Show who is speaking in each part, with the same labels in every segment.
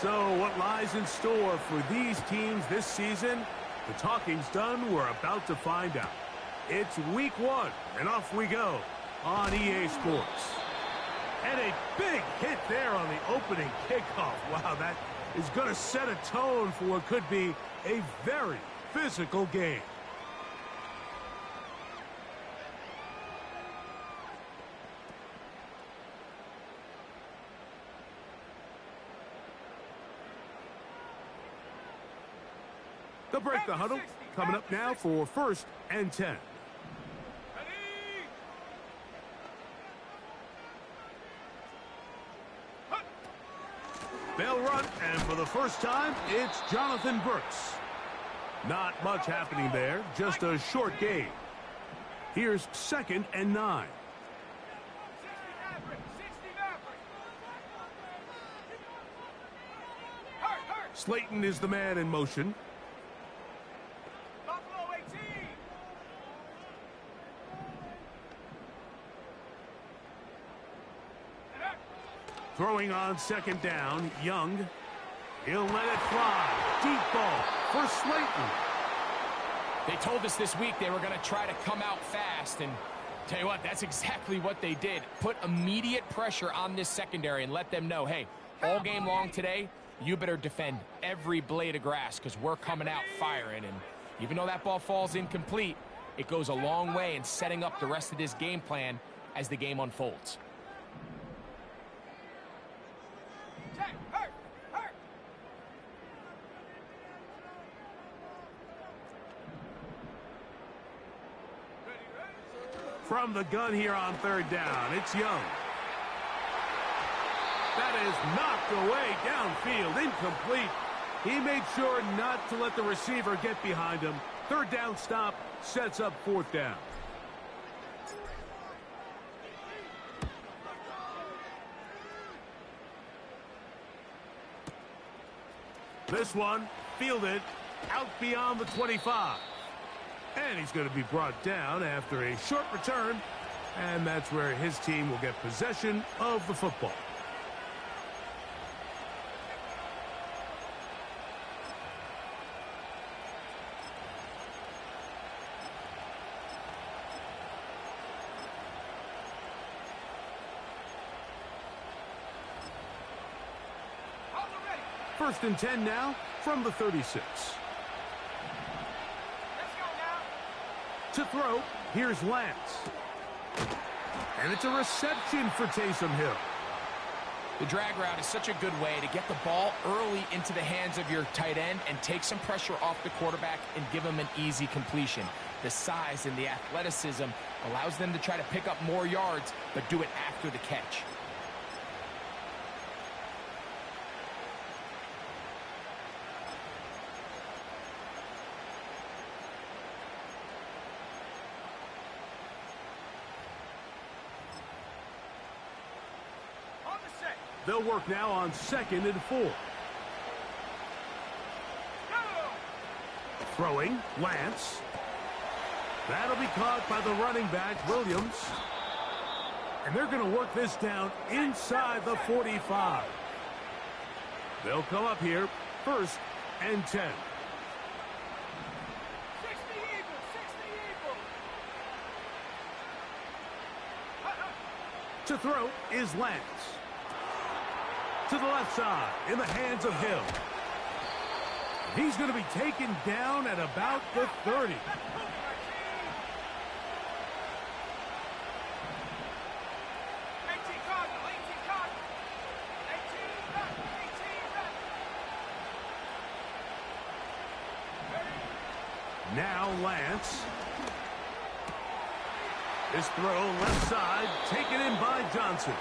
Speaker 1: So what lies in store for these teams this season? The talking's done. We're about to find out. It's week 1, and off we go on EA Sports. And a big hit there on the opening kickoff. Wow, that is going to set a tone for what could be a very physical game. They'll break the huddle. Coming up now for 1st and 10. They'll run, and for the first time, it's Jonathan Brooks. Not much happening there, just a short gain. Here's 2nd and 9. Slayton is the man in motion. Throwing on 2nd down, Young. He'll let it fly. Deep ball for Slayton.
Speaker 2: They told us this week they were going to try to come out fast, and tell you what, that's exactly what they did. Put immediate pressure on this secondary and let them know, hey, all game long today, you better defend every blade of grass because we're coming out firing. And even though that ball falls incomplete, it goes a long way in setting up the rest of this game plan as the game unfolds.
Speaker 1: From the gun here on 3rd down, it's Young. That is knocked away downfield, incomplete. He made sure not to let the receiver get behind him. 3rd down stop sets up 4th down. This one fielded out beyond the 25. And he's going to be brought down after a short return. And that's where his team will get possession of the football. First and 10 now from the 36. To throw, here's Lance. And it's a reception for Taysom Hill.
Speaker 2: The drag route is such a good way to get the ball early into the hands of your tight end and take some pressure off the quarterback and give him an easy completion. The size and the athleticism allows them to try to pick up more yards, but do it after the catch.
Speaker 1: They'll work now on 2nd and 4. Throwing, Lance. That'll be caught by the running back, Williams. And they're going to work this down inside the 45. They'll come up here, 1st and 10. To throw is Lance. To the left side, in the hands of Hill. He's going to be taken down at about the 30. Now Lance. This throw left side, taken in by Johnson.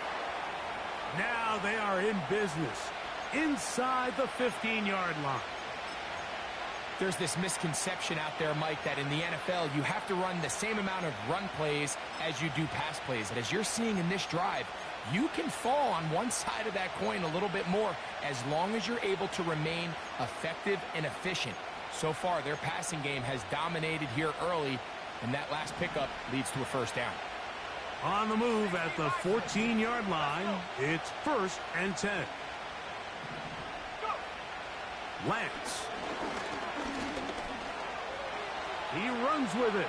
Speaker 1: Now they are in business inside the 15-yard line.
Speaker 2: There's this misconception out there, Mike, that in the NFL you have to run the same amount of run plays as you do pass plays. And as you're seeing in this drive, you can fall on one side of that coin a little bit more as long as you're able to remain effective and efficient. So far, their passing game has dominated here early, and that last pickup leads to a 1st down.
Speaker 1: On the move at the 14-yard line, it's 1st and 10. Lance. He runs with it.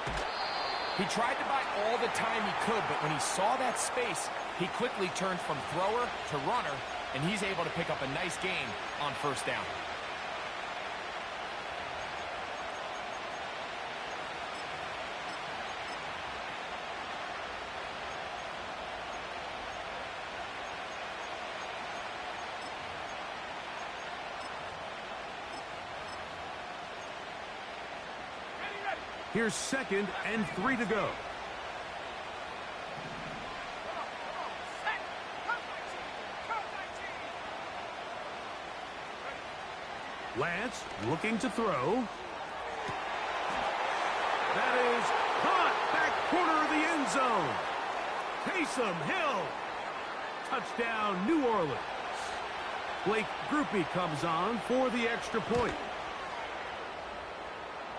Speaker 2: He tried to buy all the time he could, but when he saw that space, he quickly turned from thrower to runner, and he's able to pick up a nice gain on first down.
Speaker 1: Here's 2nd and 3 to go. Lance looking to throw. That is caught back corner of the end zone. Taysom Hill. Touchdown, New Orleans. Blake Groupie comes on for the extra point.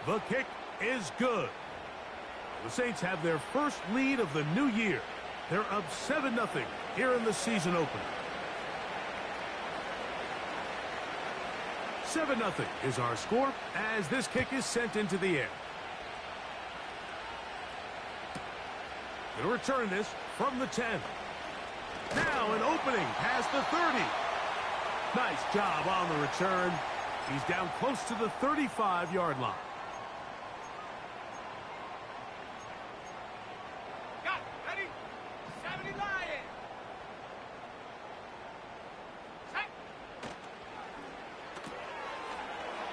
Speaker 1: The kick is good. The Saints have their first lead of the new year. They're up 7-0 here in the season opener. 7-0 is our score as this kick is sent into the air. Going to return this from the 10. Now an opening past the 30. Nice job on the return. He's down close to the 35-yard line.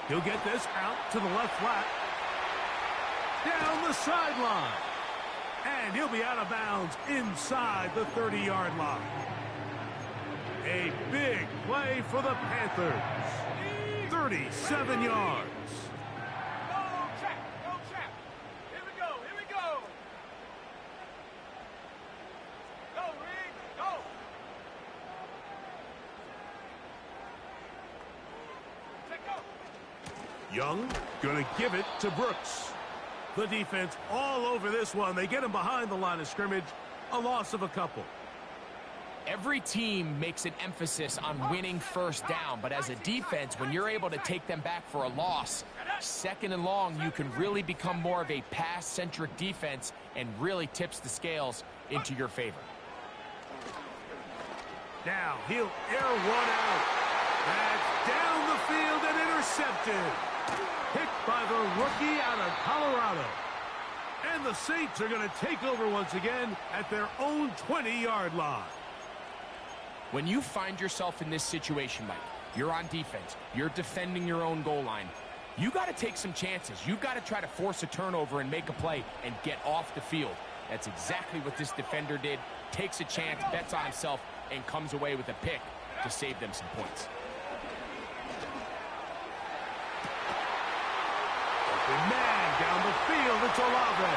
Speaker 1: He'll get this out to the left flat. Down the sideline. And he'll be out of bounds inside the 30-yard line. A big play for the Panthers. 37 yards.
Speaker 3: Go, check. Here we go. Go, Reed, go.
Speaker 1: Young going to give it to Brooks. The defense all over this one. They get him behind the line of scrimmage. A loss of a couple.
Speaker 2: Every team makes an emphasis on winning first down, but as a defense, when you're able to take them back for a loss, 2nd and long, you can really become more of a pass-centric defense and really tips the scales into your favor.
Speaker 1: Now he'll air one out. That's down the field and intercepted. Picked by the rookie out of Colorado. And the Saints are going to take over once again at their own 20-yard line.
Speaker 2: When you find yourself in this situation, Mike, you're on defense, you're defending your own goal line, you got to take some chances. You got to try to force a turnover and make a play and get off the field. That's exactly what this defender did. Takes a chance, bets on himself, and comes away with a pick to save them some points.
Speaker 1: Open man down the field, it's Olave.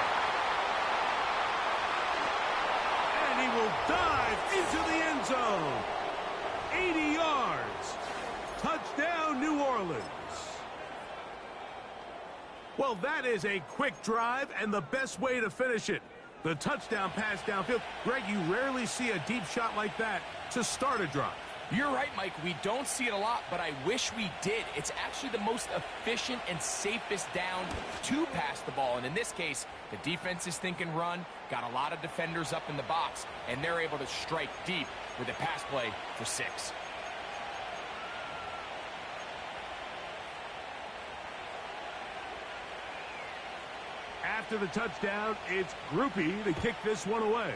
Speaker 1: And he will dive into the end zone. 80 yards. Touchdown, New Orleans. Well, that is a quick drive and the best way to finish it. The touchdown pass downfield. Greg, you rarely see a deep shot like that to start a drive.
Speaker 2: You're right, Mike. We don't see it a lot, but I wish we did. It's actually the most efficient and safest down to pass the ball. And in this case, the defense is thinking run, got a lot of defenders up in the box, and they're able to strike deep with a pass play for 6.
Speaker 1: After the touchdown, it's Groupie to kick this one away.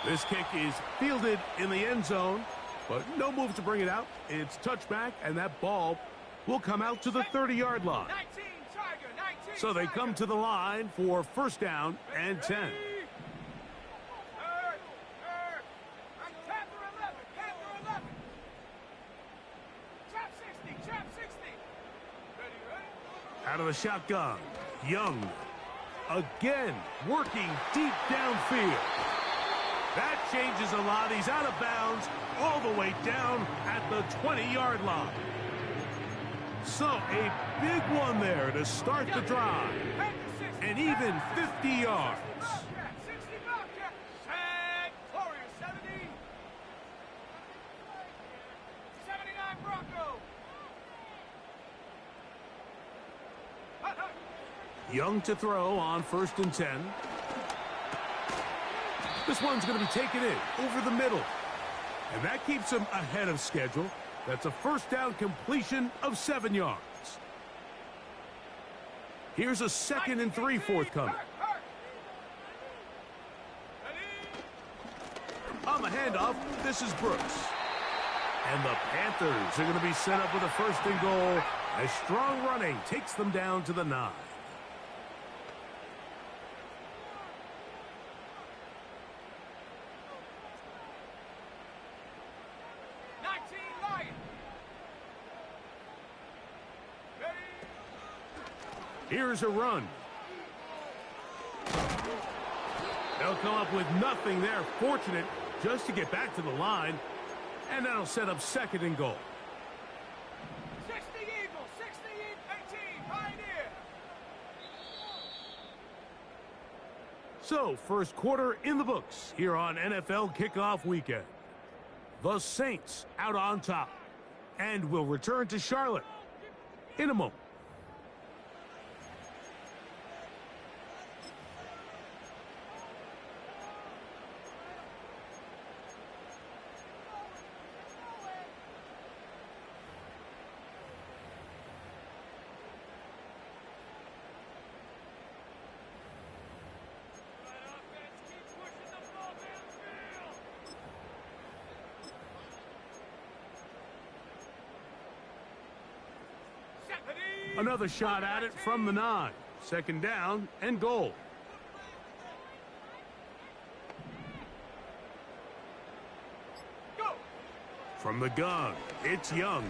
Speaker 1: This kick is fielded in the end zone, but no move to bring it out. It's touchback, and that ball will come out to the 30-yard line. So they come to the line for first down and 10. Out of the shotgun, Young again working deep downfield. That changes a lot. He's out of bounds all the way down at the 20-yard line. So a big one there to start the drive. And even 50 yards. Young to throw on 1st and 10. This one's going to be taken in over the middle. And that keeps him ahead of schedule. That's a 1st down completion of 7 yards. Here's a 2nd and 3 forthcoming. On the handoff, this is Brooks. And the Panthers are going to be set up with a 1st and goal as strong running takes them down to the 9. Here's a run. They'll come up with nothing there. Fortunate just to get back to the line. And that'll set up 2nd and goal.
Speaker 3: 60 Eagles, 18, Pioneer.
Speaker 1: So, 1st quarter in the books here on NFL Kickoff Weekend. The Saints out on top. And will return to Charlotte in a moment. Another shot at it from the 9. 2nd down and goal.
Speaker 3: Go.
Speaker 1: From the gun, it's Young.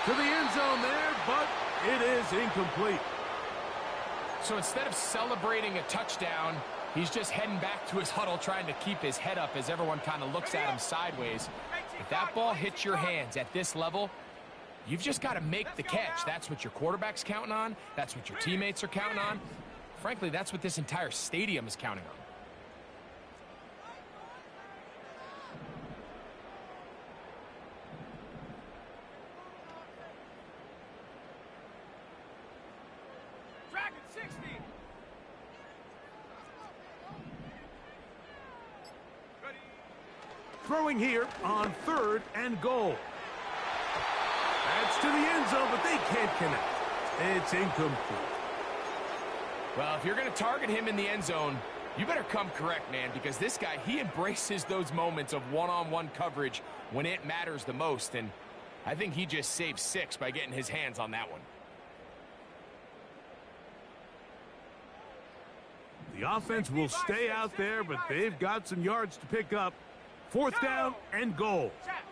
Speaker 1: To the end zone there, but it is incomplete.
Speaker 2: So instead of celebrating a touchdown, he's just heading back to his huddle trying to keep his head up as everyone kind of looks at him sideways. If that ball hits your hands at this level, you've just got to make the catch. That's what your quarterback's counting on. That's what your teammates are counting on. Frankly, that's what this entire stadium is counting on.
Speaker 3: Dragon 60. Ready.
Speaker 1: Throwing here on 3rd and goal. That's to the end zone, but they can't connect. It's incomplete.
Speaker 2: Well, if you're going to target him in the end zone, you better come correct, man, because this guy, he embraces those moments of one-on-one coverage when it matters the most, and I think he just saved 6 by getting his hands on that one.
Speaker 1: The offense will stay out there, but they've got some yards to pick up. 4th down and goal.
Speaker 3: Check.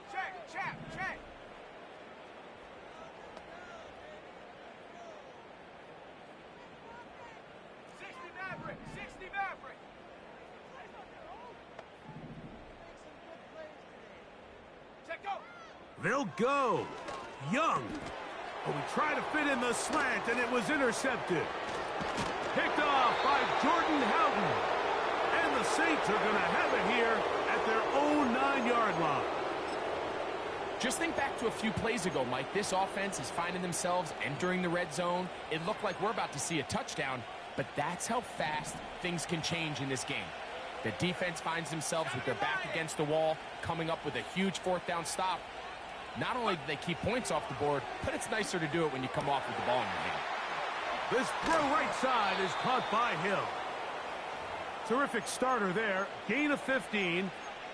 Speaker 3: 60 Maverick. Check go.
Speaker 1: They'll go. Young. Oh, we tried to fit in the slant, and it was intercepted. Picked off by Jordan Houghton. And the Saints are going to have it here at their own 9-yard line.
Speaker 2: Just think back to a few plays ago, Mike. This offense is finding themselves entering the red zone. It looked like we're about to see a touchdown, but that's how fast things can change in this game. The defense finds themselves with their back against the wall, coming up with a huge 4th down stop. Not only do they keep points off the board, but it's nicer to do it when you come off with the ball in your hand.
Speaker 1: This throw right side is caught by Hill. Terrific starter there. Gain of 15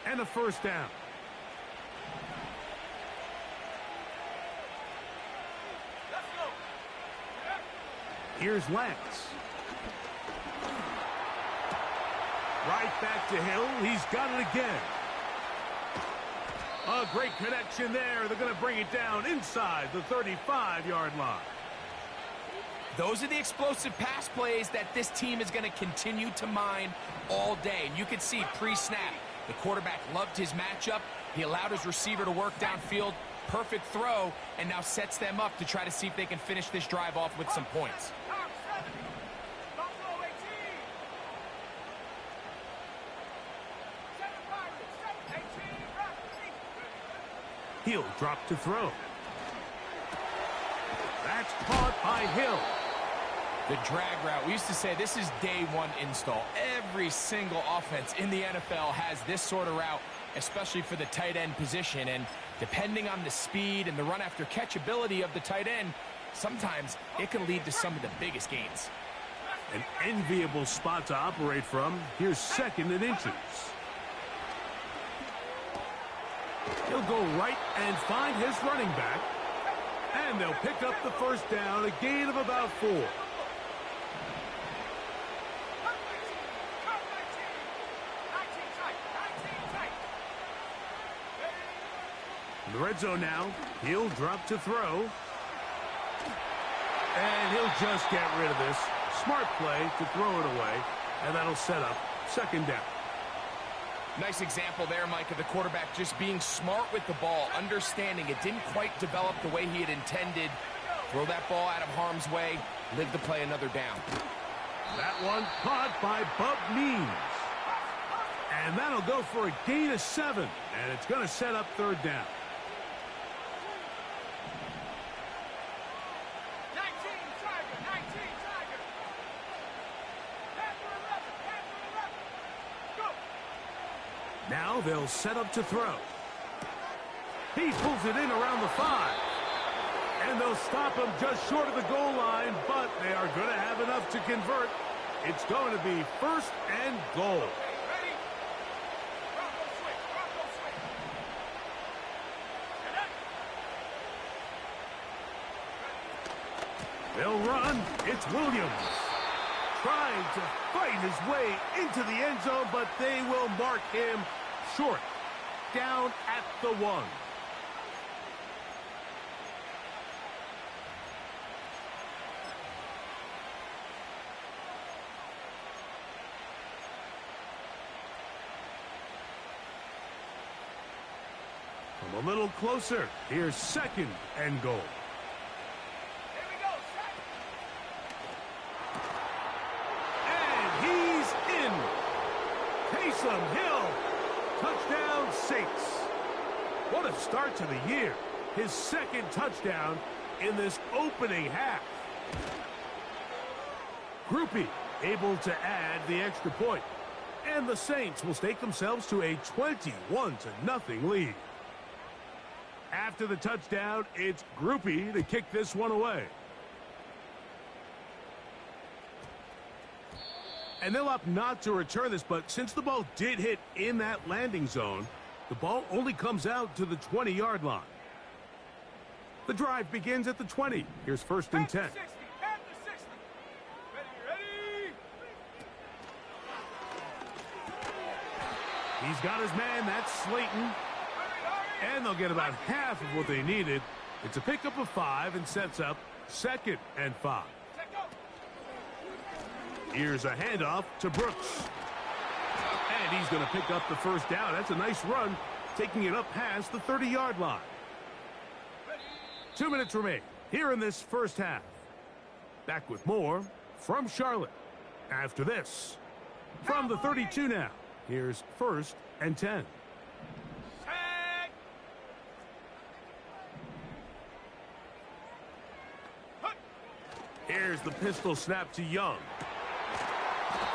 Speaker 1: and a 1st down.
Speaker 3: Let's go.
Speaker 1: Here's Lance. Right back to Hill. He's got it again. A great connection there. They're going to bring it down inside the 35-yard line.
Speaker 2: Those are the explosive pass plays that this team is going to continue to mine all day. And you can see pre-snap, the quarterback loved his matchup. He allowed his receiver to work downfield. Perfect throw, and now sets them up to try to see if they can finish this drive off with some points.
Speaker 3: Top 7. Buffalo 18. 7 Pirates. 18 Raptors.
Speaker 1: He'll drop to throw. That's caught by Hill.
Speaker 2: The drag route. We used to say this is day one install. Every single offense in the NFL has this sort of route, especially for the tight end position. And depending on the speed and the run after catch ability of the tight end, sometimes it can lead to some of the biggest gains.
Speaker 1: An enviable spot to operate from. Here's 2nd and inches. He'll go right and find his running back. And they'll pick up the first down, a gain of about 4. In the red zone now, he'll drop to throw. And he'll just get rid of this. Smart play to throw it away. And that'll set up 2nd down.
Speaker 2: Nice example there, Mike, of the quarterback just being smart with the ball, understanding it didn't quite develop the way he had intended. Throw that ball out of harm's way, live to play another down.
Speaker 1: That one caught by Bub Means. And that'll go for a gain of 7. And it's going to set up 3rd down.
Speaker 3: 19 Tiger. Panther 11. Go.
Speaker 1: Now they'll set up to throw. He pulls it in around the 5. And they'll stop him just short of the goal line, but they are going to have enough to convert. It's going to be 1st and goal.
Speaker 3: Ready? Bronco swing.
Speaker 1: They'll run. It's Williams. Trying to fight his way into the end zone, but they will mark him short. Down at the 1. Come a little closer. Here's 2nd and goal.
Speaker 3: Here we go.
Speaker 1: And he's in. Taysom Hill. Touchdown Saints. What a start to the year. His 2nd touchdown in this opening half. Groupie able to add the extra point. And the Saints will stake themselves to a 21-0 lead. After the touchdown, it's Groupie to kick this one away. And they'll opt not to return this, but since the ball did hit in that landing zone, the ball only comes out to the 20-yard line. The drive begins at the 20. Here's 1st and 10.
Speaker 3: Panther 60. Ready.
Speaker 1: He's got his man. That's Slayton. And they'll get about half of what they needed. It's a pickup of 5 and sets up 2nd and 5. Here's a handoff to Brooks. And he's going to pick up the first down. That's a nice run, taking it up past the 30-yard line. 2 minutes remain here in this first half. Back with more from Charlotte after this. From the 32 now, here's 1st and 10. Here's the pistol snap to Young.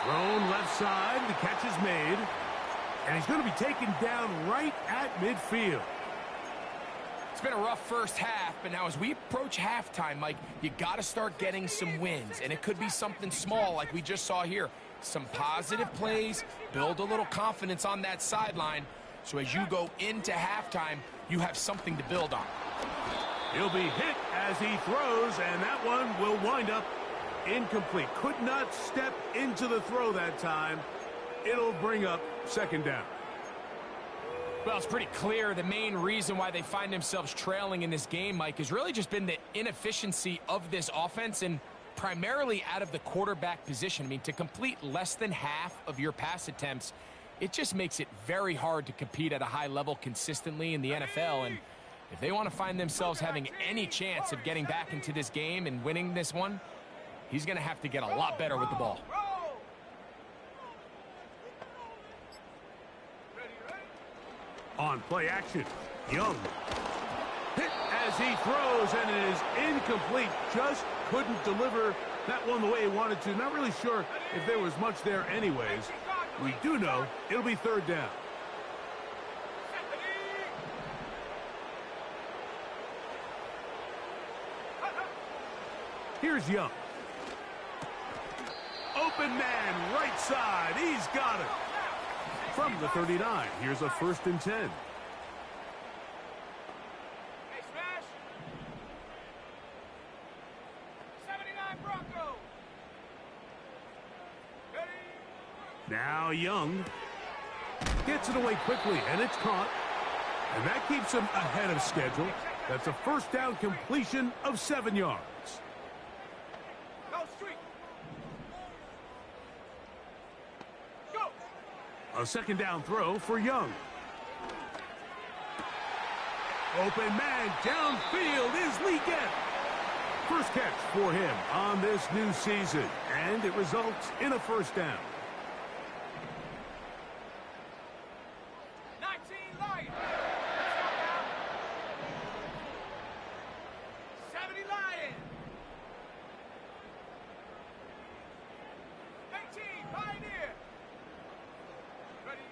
Speaker 1: Thrown left side, the catch is made. And he's going to be taken down right at midfield.
Speaker 2: It's been a rough first half, but now as we approach halftime, Mike, you got to start getting some wins. And it could be something small like we just saw here. Some positive plays, build a little confidence on that sideline. So as you go into halftime, you have something to build on.
Speaker 1: He'll be hit as he throws, and that one will wind up incomplete. Could not step into the throw that time. It'll bring up 2nd down.
Speaker 2: Well, it's pretty clear the main reason why they find themselves trailing in this game, Mike, has really just been the inefficiency of this offense and primarily out of the quarterback position. I mean, to complete less than half of your pass attempts, it just makes it very hard to compete at a high level consistently in the NFL. And if they want to find themselves having any chance of getting back into this game and winning this one, he's going to have to get a lot better with the ball.
Speaker 1: On play action, Young. Hit as he throws, and it is incomplete. Just couldn't deliver That one the way he wanted to. Not really sure if there was much there anyways. We do know it'll be third down. Here's Young. Open man, right side. He's got it. From the 39, here's a 1st and 10.
Speaker 3: Hey, smash. 79 Bronco. Ready?
Speaker 1: Now Young gets it away quickly, and it's caught. And that keeps him ahead of schedule. That's a 1st down completion of 7 yards.
Speaker 3: Go street. Go.
Speaker 1: A 2nd down throw for Young. Open man downfield is Leggett. First catch for him on this new season, and it results in a 1st down.
Speaker 3: 19 Lions. 70 Lions. 18 Pioneer. Ready?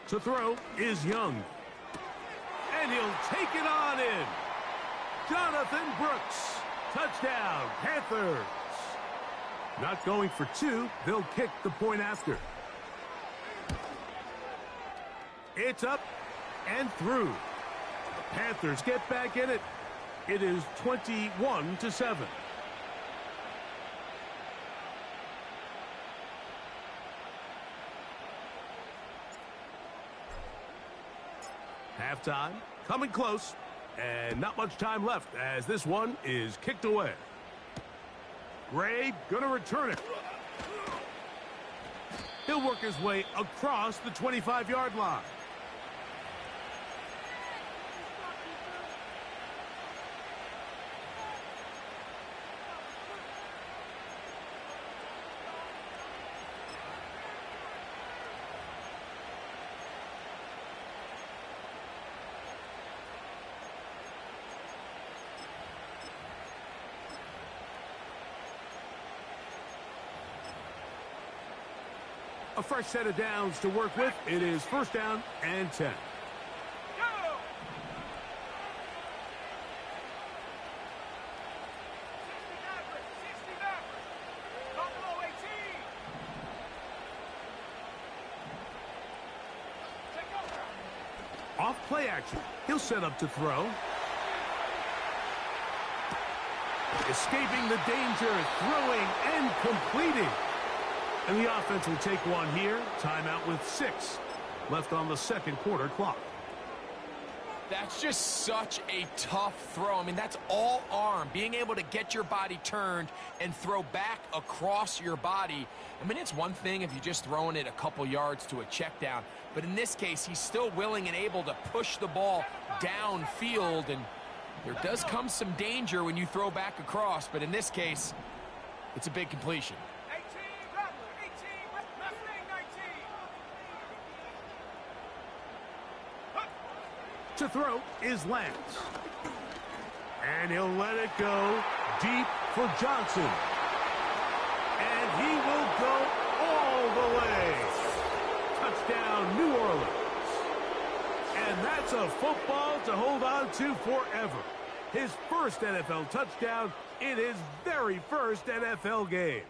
Speaker 1: To throw is Young. And he'll take it on in. Jonathan Brooks. Touchdown, Panthers. Not going for 2. They'll kick the point after. It's up and through. The Panthers get back in it. It is 21-7. Halftime, coming close, and not much time left as this one is kicked away. Gray gonna return it. He'll work his way across the 25-yard line. A fresh set of downs to work with. It is 1st down and 10.
Speaker 3: Go. 60 Maverick. Buffalo 18. Take over.
Speaker 1: Off play action. He'll set up to throw. Escaping the danger, throwing and completing. And the offense will take one here. Timeout with 6 left on the 2nd quarter clock.
Speaker 2: That's just such a tough throw. I mean, that's all arm. Being able to get your body turned and throw back across your body. I mean, it's one thing if you're just throwing it a couple yards to a check down. But in this case, he's still willing and able to push the ball downfield. And there does come some danger when you throw back across. But in this case, it's a big completion.
Speaker 3: 18 Rattler. 18 Mustang 19.
Speaker 1: To throw is Lance. And he'll let it go deep for Johnson. And he will go all the way. Touchdown, New Orleans. And that's a football to hold on to forever. His 1st NFL touchdown in his very 1st NFL game.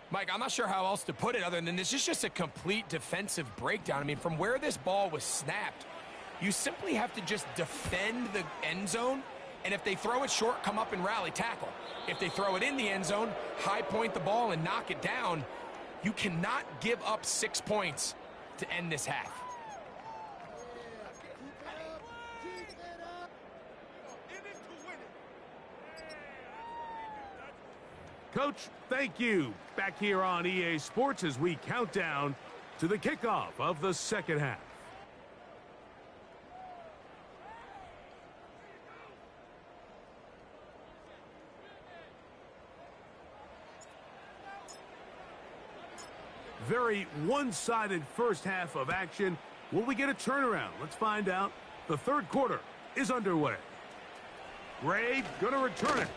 Speaker 2: Mike, I'm not sure how else to put it other than this is just a complete defensive breakdown. I mean, from where this ball was snapped, you simply have to just defend the end zone, and if they throw it short, come up and rally tackle. If they throw it in the end zone, high point the ball and knock it down. You cannot give up 6 points to end this half.
Speaker 1: Coach, thank you. Back here on EA Sports as we count down to the kickoff of the 2nd half. Very one-sided 1st half of action. Will we get a turnaround? Let's find out. The 3rd quarter is underway. Gray gonna return it.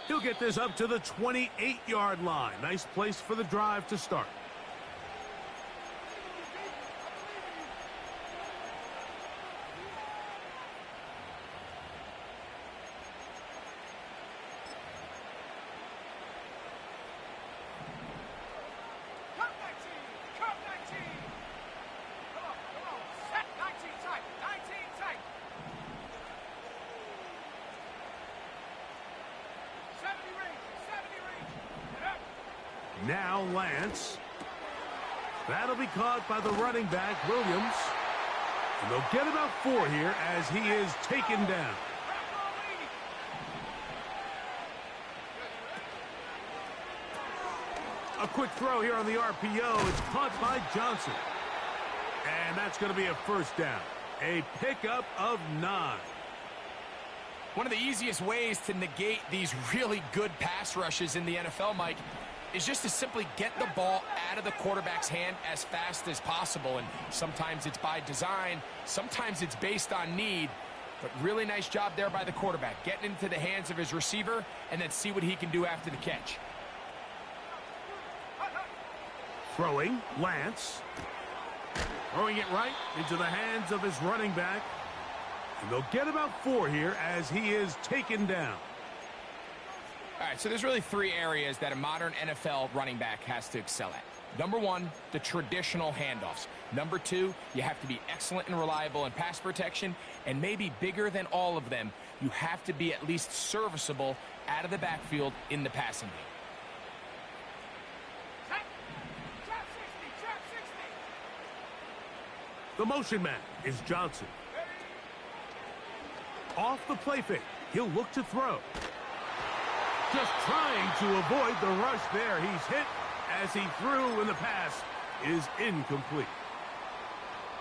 Speaker 1: He'll get this up to the 28-yard line. Nice place for the drive to start.
Speaker 3: Come 19. Come 19. Come on, come on. Set 19 tight. 19 tight. 70 range. 70 range. Get up.
Speaker 1: Now Lance. That'll be caught by the running back, Williams. And they'll get about 4 here as he is taken down.
Speaker 3: Back ball lead.
Speaker 1: A quick throw here on the RPO. It's caught by Johnson. And that's going to be a first down. A pickup of 9.
Speaker 2: One of the easiest ways to negate these really good pass rushes in the NFL, Mike, is just to simply get the ball out of the quarterback's hand as fast as possible. And sometimes it's by design, sometimes it's based on need. But really nice job there by the quarterback, getting into the hands of his receiver and then see what he can do after the catch.
Speaker 1: Throwing, Lance. Throwing it right into the hands of his running back. And they'll get about 4 here as he is taken down.
Speaker 2: All right, so there's really 3 areas that a modern NFL running back has to excel at. Number 1, the traditional handoffs. Number 2, you have to be excellent and reliable in pass protection. And maybe bigger than all of them, you have to be at least serviceable out of the backfield in the passing game.
Speaker 3: Set. Trap 60. Trap 60.
Speaker 1: The motion man is Johnson. Off the play fake, he'll look to throw. Just trying to avoid the rush there. He's hit as he threw, and the pass is incomplete.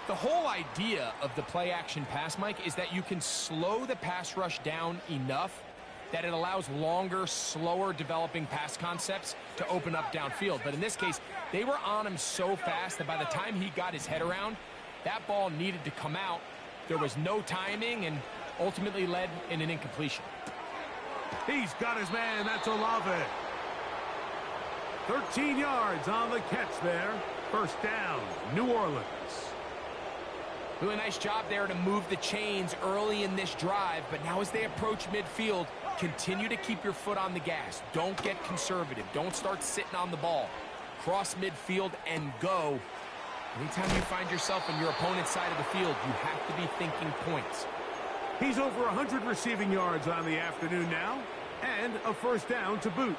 Speaker 2: The whole idea of the play-action pass, Mike, is that you can slow the pass rush down enough that it allows longer, slower developing pass concepts to open up downfield. But in this case, they were on him so fast that by the time he got his head around, that ball needed to come out. There was no timing and ultimately led in an incompletion.
Speaker 1: He's got his man. That's Olave. 13 yards on the catch there. First down, New Orleans.
Speaker 2: Really nice job there to move the chains early in this drive, but now as they approach midfield, continue to keep your foot on the gas. Don't get conservative. Don't start sitting on the ball. Cross midfield and go. Anytime you find yourself on your opponent's side of the field, you have to be thinking points.
Speaker 1: He's over 100 receiving yards on the afternoon now, and a first down to boot.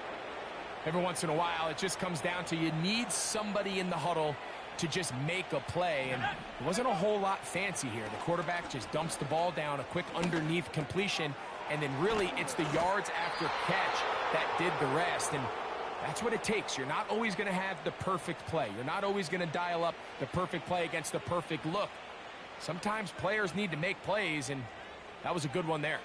Speaker 2: Every once in a while, it just comes down to you need somebody in the huddle to just make a play, and it wasn't a whole lot fancy here. The quarterback just dumps the ball down, a quick underneath completion, and then really it's the yards after catch that did the rest, and that's what it takes. You're not always going to have the perfect play. You're not always going to dial up the perfect play against the perfect look. Sometimes players need to make plays, and that was a good one there.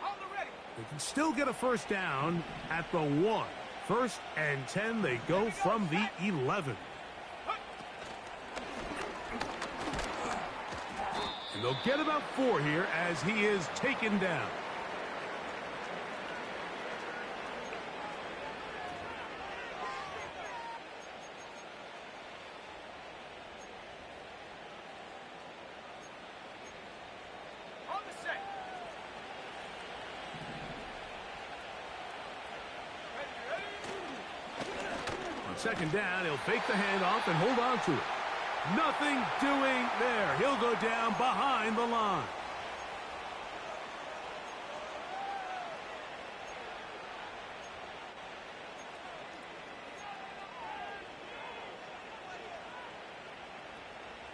Speaker 3: On the ready.
Speaker 1: They can still get a first down at the 1. First and 10, they go from the 11. And they'll get about 4 here as he is taken down.
Speaker 3: On the set.
Speaker 1: On second down, he'll fake the handoff and hold on to it. Nothing doing there. He'll go down behind the line.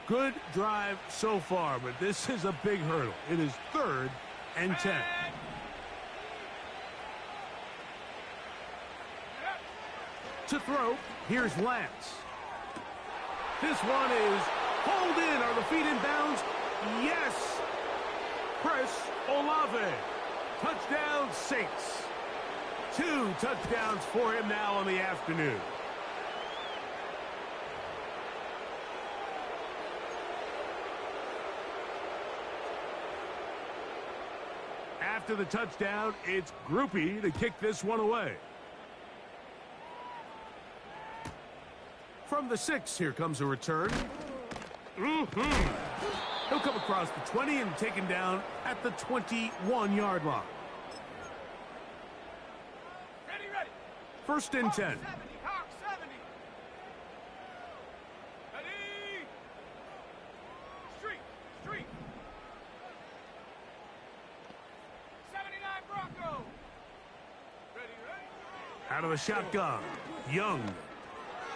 Speaker 1: Good drive so far, but this is a big hurdle. It is 3rd and 10. To throw, here's Lance. This one is hauled in. Are the feet in bounds? Yes. Chris Olave. Touchdown, Saints. 2 touchdowns for him now on the afternoon. After the touchdown, it's Groupie to kick this one away. From the 6, here comes a return. He'll come across the 20 and taken down at the 21-yard line.
Speaker 3: Ready.
Speaker 1: First and 10.
Speaker 3: 70, Hawk 70. Ready. Street. 79 Bronco. Ready.
Speaker 1: Out of the shotgun, Young.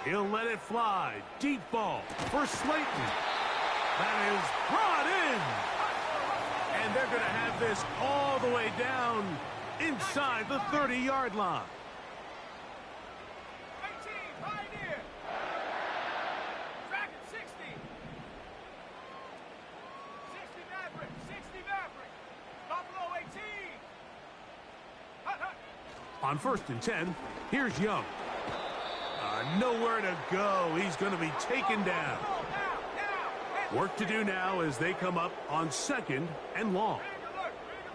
Speaker 1: He'll let it fly. Deep ball for Slayton. That is brought in. And they're going to have this all the way down inside the 30-yard line.
Speaker 3: 18, Pioneer. Dragon 60. 60 Maverick. Buffalo 18. Hut.
Speaker 1: On first and 10, here's Young. Nowhere to go. He's going to be taken down. Work to do now as they come up on second and long.
Speaker 3: Ring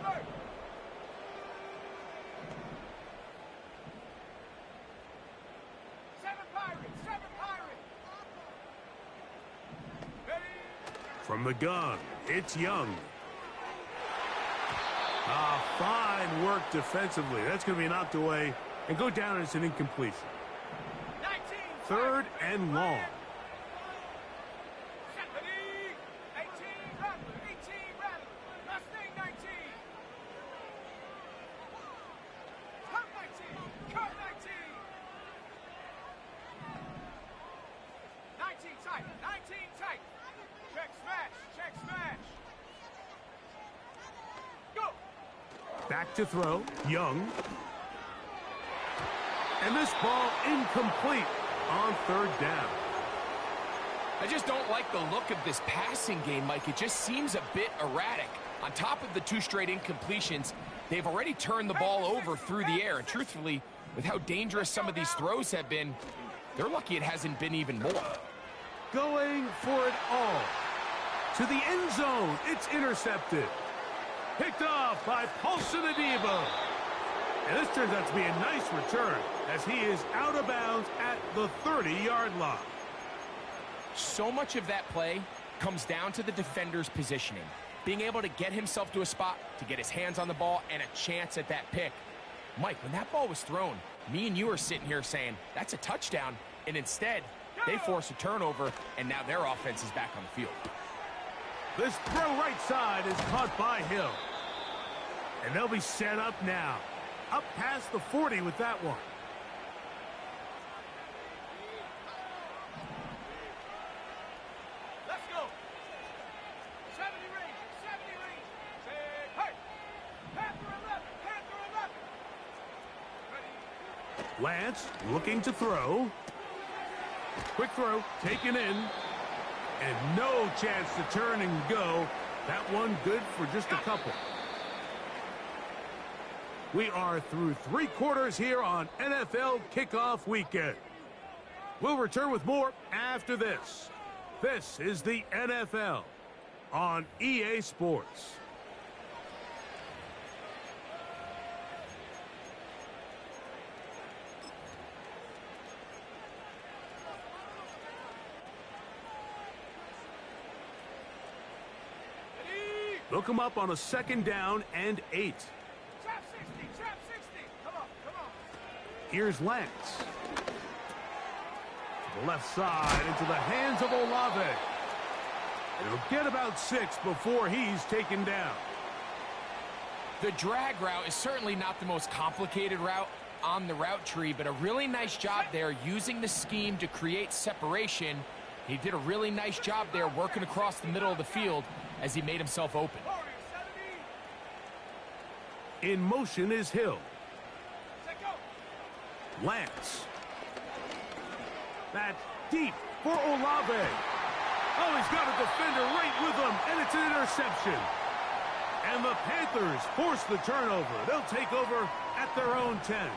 Speaker 3: alert. 7 Pirates. Ready.
Speaker 1: From the gun, it's Young. Fine work defensively. That's going to be knocked away and go down as an incompletion.
Speaker 3: 19.
Speaker 1: Third and long.
Speaker 3: 18 Rattler. Mustang 19. Cut 19. 19 tight. Check smash. Go.
Speaker 1: Back to throw, Young. And this ball incomplete on third down.
Speaker 2: I just don't like the look of this passing game, Mike. It just seems a bit erratic. On top of the 2 straight incompletions, they've already turned the ball over through the air. And truthfully, with how dangerous some of these throws have been, they're lucky it hasn't been even more.
Speaker 1: Going for it all. To the end zone, it's intercepted. Picked off by Paulson Adebo. And this turns out to be a nice return as he is out of bounds at the 30-yard line.
Speaker 2: So much of that play comes down to the defender's positioning. Being able to get himself to a spot, to get his hands on the ball, and a chance at that pick. Mike, when that ball was thrown, me and you are sitting here saying, that's a touchdown. And instead, they force a turnover, and now their offense is back on the field.
Speaker 1: This throw right side is caught by Hill. And they'll be set up now. Up past the 40 with that one.
Speaker 3: Let's go. 70 range. Hey. Panther 11. Ready.
Speaker 1: Lance looking to throw. Quick throw, taken in. And no chance to turn and go. That one good for just a couple. We are through 3 quarters here on NFL Kickoff Weekend. We'll return with more after this. This is the NFL on EA Sports. They'll come up on a second down and 8.
Speaker 3: Trap 60. Come on.
Speaker 1: Here's Lance. To the left side into the hands of Olave. It'll get about 6 before he's taken down.
Speaker 2: The drag route is certainly not the most complicated route on the route tree, but a really nice job there using the scheme to create separation. He did a really nice job there working across the middle of the field as he made himself open.
Speaker 1: In motion is Hill. Lance. That's deep for Olave. Oh, he's got a defender right with him, and it's an interception. And the Panthers force the turnover. They'll take over at their own 10.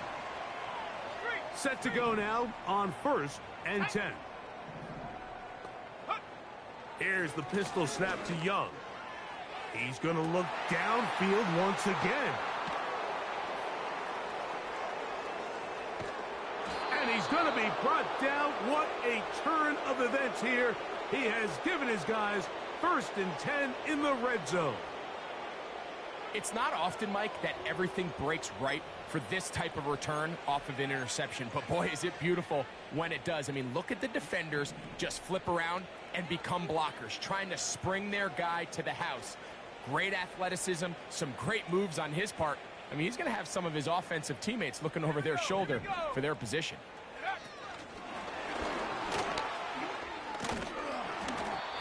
Speaker 1: Set to go now on first and 10. Here's the pistol snap to Young. He's going to look downfield once again. And he's going to be brought down. What a turn of events here. He has given his guys 1st and 10 in the red zone.
Speaker 2: It's not often, Mike, that everything breaks right for this type of return off of an interception. But, boy, is it beautiful when it does. I mean, look at the defenders just flip around and become blockers, trying to spring their guy to the house. Great athleticism, some great moves on his part. I mean, he's going to have some of his offensive teammates looking over their shoulder for their position.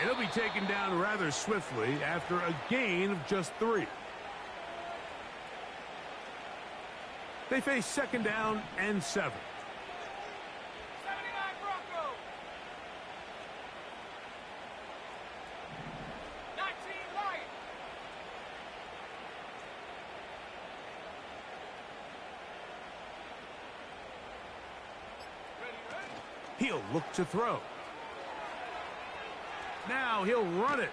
Speaker 1: It'll be taken down rather swiftly after a gain of just 3. They face 2nd down and 7.
Speaker 3: 79 Broncos. 19 Lions. Ready.
Speaker 1: He'll look to throw. Now he'll run it.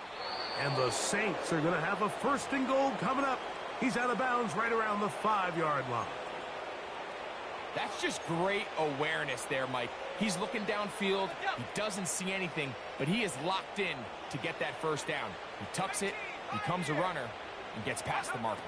Speaker 1: And the Saints are going to have a 1st and goal coming up. He's out of bounds right around the 5-yard line.
Speaker 2: That's just great awareness there, Mike. He's looking downfield. He doesn't see anything, but he is locked in to get that 1st down. He tucks it, becomes a runner, and gets past the marker.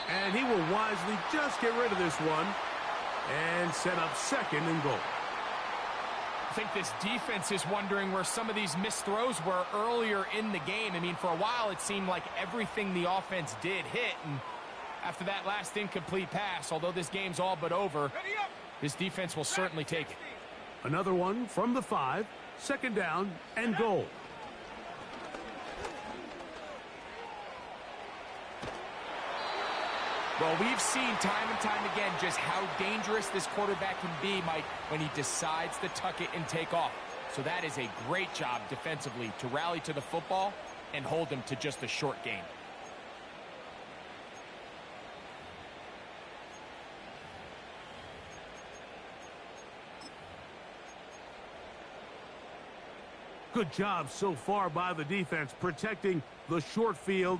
Speaker 1: And he will wisely just get rid of this one and set up 2nd and goal.
Speaker 2: I think this defense is wondering where some of these missed throws were earlier in the game. I mean, for a while, it seemed like everything the offense did hit. And after that last incomplete pass, although this game's all but over, this defense will certainly take it.
Speaker 1: Another one from the 5, 2nd down and goal.
Speaker 2: Well, we've seen time and time again just how dangerous this quarterback can be, Mike, when he decides to tuck it and take off. So that is a great job defensively to rally to the football and hold him to just a short gain.
Speaker 1: Good job so far by the defense protecting the short field.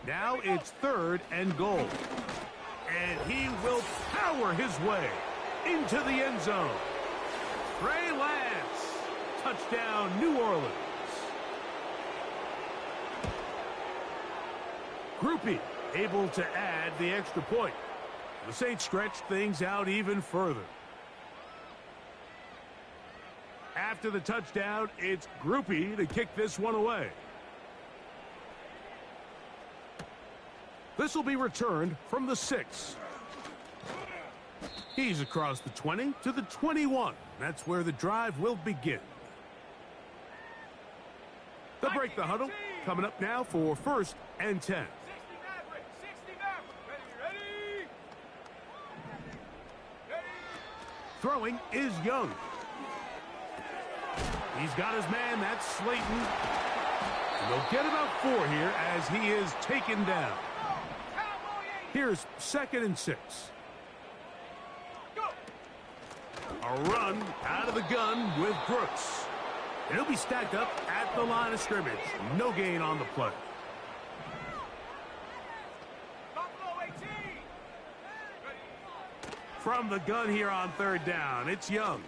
Speaker 1: Now it's 3rd and goal. And he will power his way into the end zone. Trey Lance, touchdown New Orleans. Groupie able to add the extra point. The Saints stretch things out even further. After the touchdown, it's Groupie to kick this one away. This will be returned from the 6. He's across the 20 to the 21. That's where the drive will begin. They'll break the huddle. Coming up now for 1st and 10.
Speaker 3: 60 Maverick. 60 Maverick. Ready. Ready.
Speaker 1: Throwing is Young. He's got his man. That's Slayton. And they'll get about 4 here as he is taken down. Here's 2nd and 6.
Speaker 3: Go.
Speaker 1: A run out of the gun with Brooks. And he'll be stacked up at the line of scrimmage. No gain on the play.
Speaker 3: Buffalo 18. Ready.
Speaker 1: From the gun here on 3rd down, it's Young.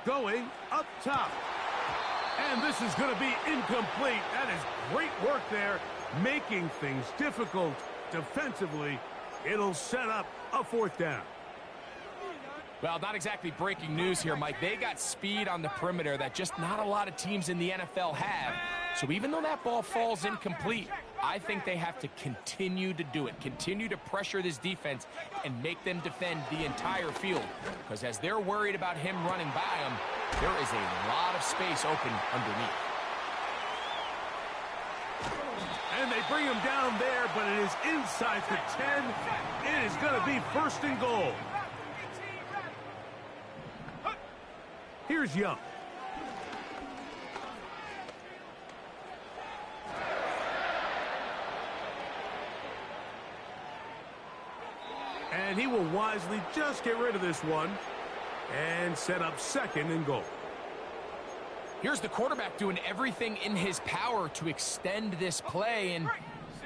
Speaker 1: Going up top. And this is going to be incomplete. That is great work there, making things difficult defensively. It'll set up a 4th down.
Speaker 2: Well, not exactly breaking news here, Mike. They got speed on the perimeter that just not a lot of teams in the NFL have. So even though that ball falls incomplete, I think they have to continue to do it. Continue to pressure this defense and make them defend the entire field. Because as they're worried about him running by them, there is a lot of space open underneath.
Speaker 1: And they bring him down there, but it is inside the 10. It is going to be 1st and goal. Here's Young. And And he will wisely just get rid of this one and set up second and goal.
Speaker 2: Here's the quarterback doing everything in his power to extend this play, and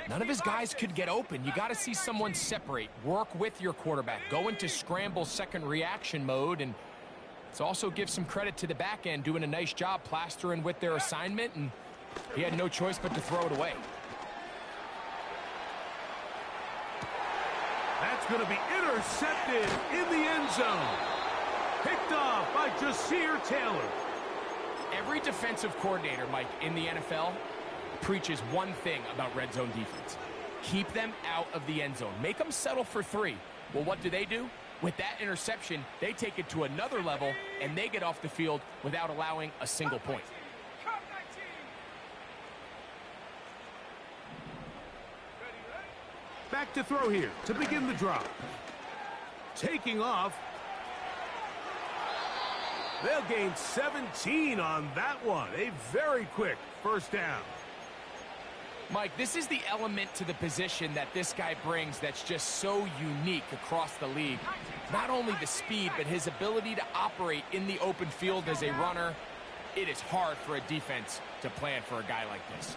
Speaker 2: none of his guys could get open. You got to see someone separate, work with your quarterback, go into scramble second reaction mode, and let's also give some credit to the back end doing a nice job plastering with their assignment, and he had no choice but to throw it away.
Speaker 1: That's going to be intercepted in the end zone. Picked off by Jasir Taylor.
Speaker 2: Every defensive coordinator, Mike, in the NFL preaches one thing about red zone defense. Keep them out of the end zone. Make them settle for 3. Well, what do? With that interception, they take it to another level, and they get off the field without allowing a single point.
Speaker 1: Back to throw here to begin the drive. Taking off. They'll gain 17 on that one. A very quick first down.
Speaker 2: Mike, this is the element to the position that this guy brings that's just so unique across the league. Not only the speed, but his ability to operate in the open field as a runner. It is hard for a defense to plan for a guy like this.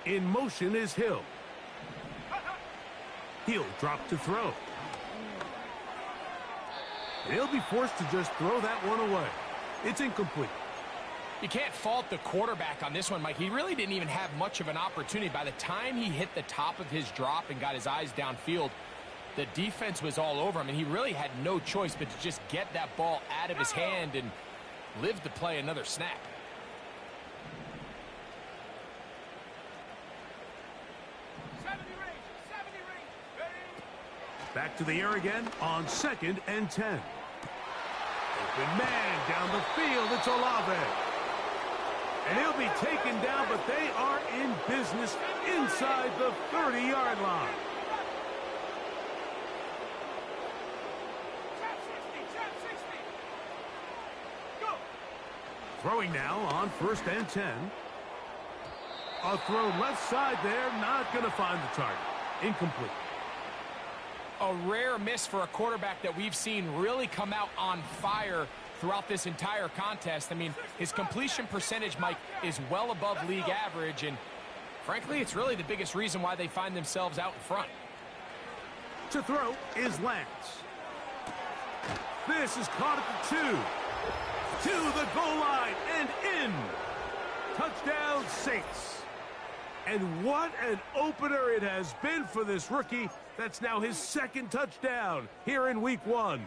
Speaker 1: In motion is Hill. He'll drop to throw. And he'll be forced to just throw that one away. It's incomplete.
Speaker 2: You can't fault the quarterback on this one, Mike. He really didn't even have much of an opportunity. By the time he hit the top of his drop and got his eyes downfield, the defense was all over him, and he really had no choice but to just get that ball out of his hand and live to play another snap.
Speaker 1: Back to the air again on 2nd and 10. Open man down the field. It's Olave. And he'll be taken down, but they are in business inside the 30-yard line. Throwing now on 1st and 10. A throw left side there, not going to find the target. Incomplete.
Speaker 2: A rare miss for a quarterback that we've seen really come out on fire throughout this entire contest. I mean, his completion percentage, Mike, is well above league average, and frankly, it's really the biggest reason why they find themselves out in front.
Speaker 1: To throw is Lance. This is caught at the 2. To the goal line and in. Touchdown, Saints. And what an opener it has been for this rookie. That's now his 2nd touchdown here in week 1.